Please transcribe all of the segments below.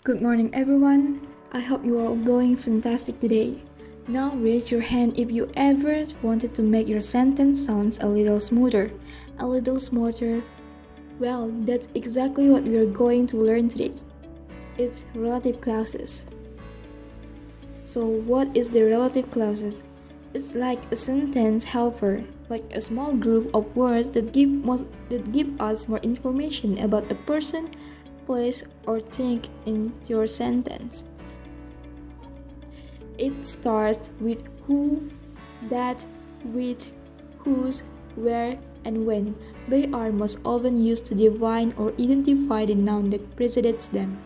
Good morning, everyone. I hope you are all doing fantastic today. Now raise your hand if you ever wanted to make your sentence sounds a little smoother, a little smarter. Well, that's exactly what we are going to learn today. It's relative clauses. So, what is the relative clauses? It's like a sentence helper, like a small group of words that give us more information about a person, place, or thing in your sentence. It starts with who, that, which, whose, where, and when. They are most often used to define or identify the noun that precedes them.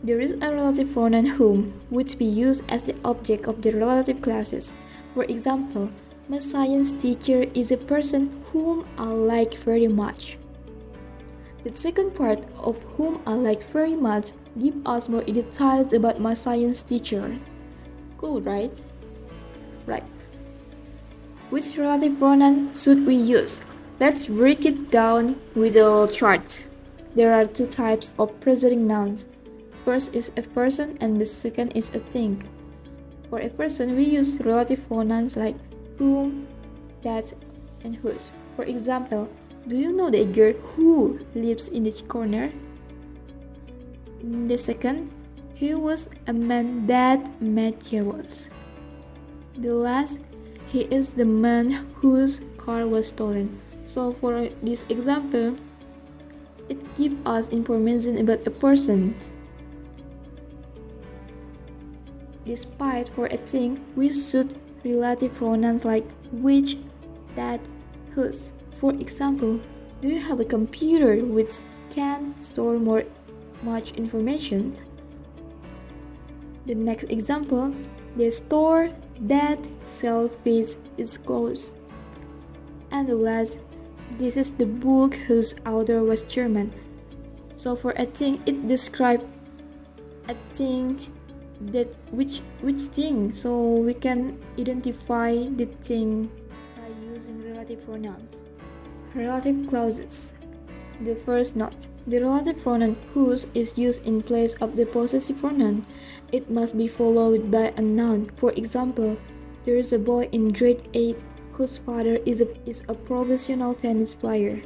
There is a relative pronoun whom, which we use as the object of the relative clauses. For example, my science teacher is a person whom I like very much. The second part of whom I like very much gives us more details about my science teacher. Cool, right? Right. Which relative pronoun should we use? Let's break it down with a chart. There are two types of preceding nouns. First is a person and the second is a thing. For a person, we use relative pronouns like whom, that, and whose. For example, do you know the girl who lives in the corner? The second, he was a man that met Jesus. The last, he is the man whose car was stolen. So for this example, it gives us information about a person. Despite for a thing, we should relative pronouns like which, that, whose. For example, do you have a computer which can store much information? The next example, the store that sells fish is closed. And the last, this is the book whose author was German. So for a thing, it describes a thing that which thing, so we can identify the thing by using relative pronouns. Relative clauses. The first note. The relative pronoun whose is used in place of the possessive pronoun. It must be followed by a noun. For example, there is a boy in grade 8 whose father is a professional tennis player.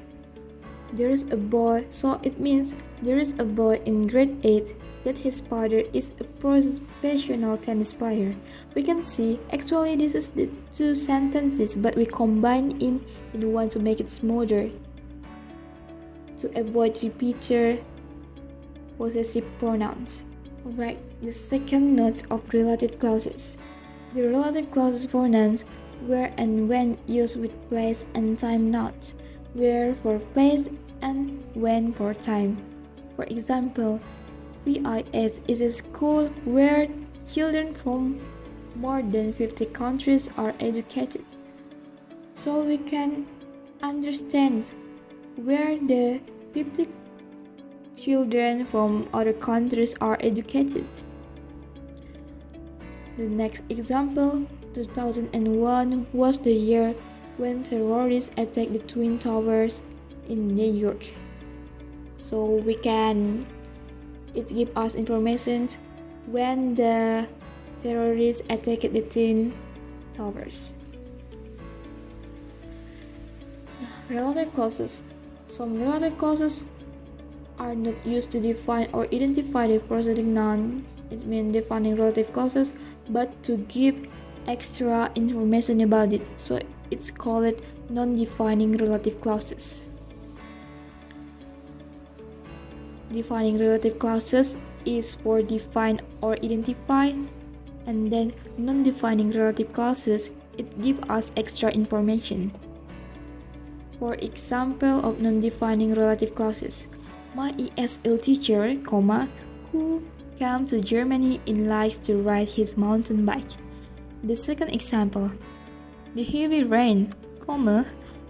There is a boy, so it means there is a boy in grade 8 that his father is a professional tennis player. We can see actually this is the two sentences, but we combine in one to make it smoother, to avoid repeated possessive pronouns. Alright, the second note of relative clauses. The relative clauses pronouns where and when used with place and time notes. Where for place and when for time. For example, VIS is a school where children from more than 50 countries are educated. So we can understand where the 50 children from other countries are educated. The next example, 2001 was the year when terrorists attacked the Twin Towers in New York. So it gives us information when the terrorists attacked the Twin Towers. Relative clauses. Some relative clauses are not used to define or identify the preceding noun. It means defining relative clauses, but to give extra information about it. So it's called non-defining relative clauses. Defining relative clauses is for define or identify, and then non-defining relative clauses, it gives us extra information. For example of non-defining relative clauses, my ESL teacher, who came to Germany and likes to ride his mountain bike. The second example, the heavy rain,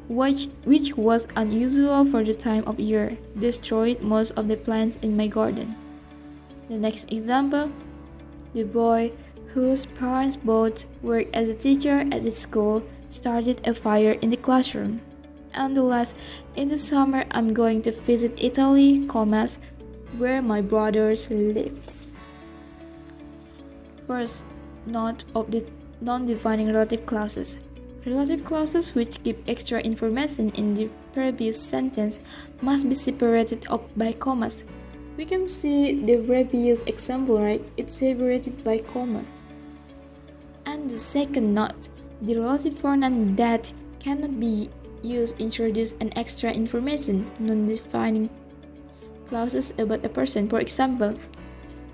which was unusual for the time of year, destroyed most of the plants in my garden. The next example, the boy whose parents both worked as a teacher at the school started a fire in the classroom. And the last, in the summer I'm going to visit Italy, commas, where my brothers lives. First, note of the non-defining relative clauses. Relative clauses which give extra information in the previous sentence must be separated up by commas. We can see the previous example, right? It's separated by comma. And the second note, the relative pronoun that cannot be used introduce an extra information, non-defining clauses about a person. For example,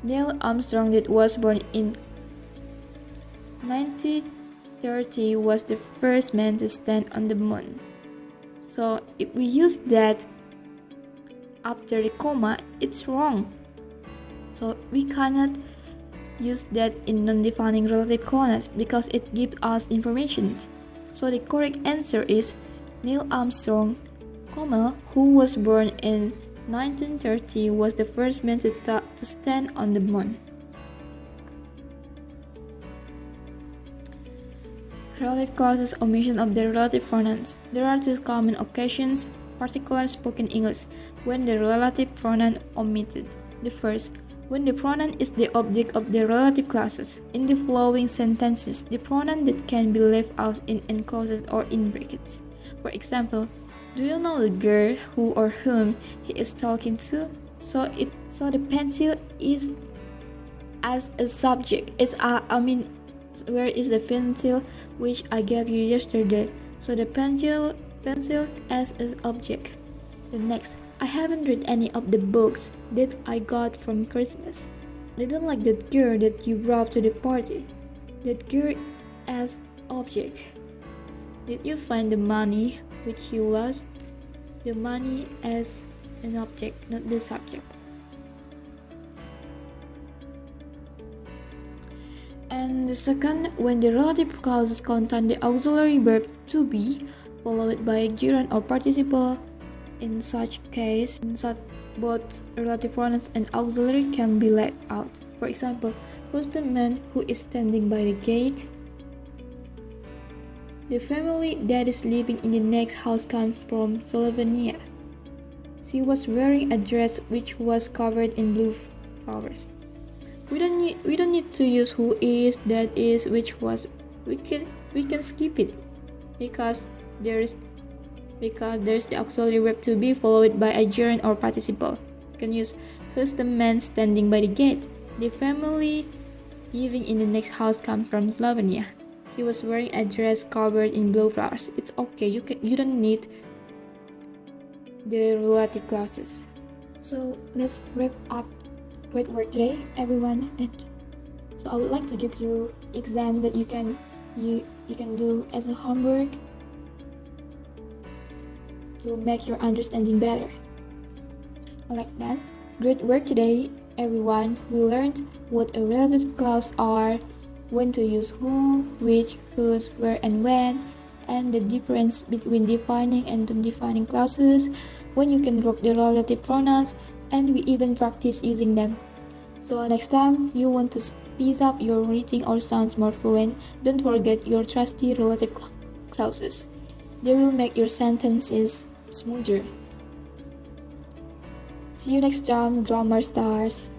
Neil Armstrong that was born in 1930 was the first man to stand on the moon. So if we use that after the comma, it's wrong. So we cannot use that in non-defining relative clauses because it gives us information. So the correct answer is Neil Armstrong, comma, who was born in 1930 was the first man to stand on the moon. Relative clauses, omission of the relative pronouns. There are two common occasions, particularly spoken English, when the relative pronoun omitted. The first, when the pronoun is the object of the relative clauses. In the following sentences, the pronoun that can be left out in clauses or in brackets. For example, do you know the girl who or whom he is talking to? So the pencil is as a subject. Where is the pencil which I gave you yesterday? So the pencil as an object. The next, I haven't read any of the books that I got from Christmas. I don't like that girl that you brought to the party. That girl as object. Did you find the money which you lost? The money as an object, not the subject. And the second, when the relative clauses contain the auxiliary verb to be followed by a gerund or participle. In such case, both relative pronouns and auxiliary can be left out. For example, who's the man who is standing by the gate? The family that is living in the next house comes from Slovenia. She was wearing a dress which was covered in blue flowers. We don't need to use who is, that is, which was. We can skip it because there's the auxiliary verb to be followed by a gerund or participle. You can use who's the man standing by the gate. The family living in the next house comes from Slovenia. She was wearing a dress covered in blue flowers. It's okay. You don't need the relative clauses. So let's wrap up great work today, everyone. And so I would like to give you exam that you can do as a homework to make your understanding better. Like that. Great work today, everyone. We learned what a relative clause are, when to use who, which, whose, where, and when, and the difference between defining and non-defining clauses, when you can drop the relative pronouns, and we even practice using them. So next time you want to speed up your reading or sounds more fluent, don't forget your trusty relative clauses. They will make your sentences smoother. See you next time, grammar stars.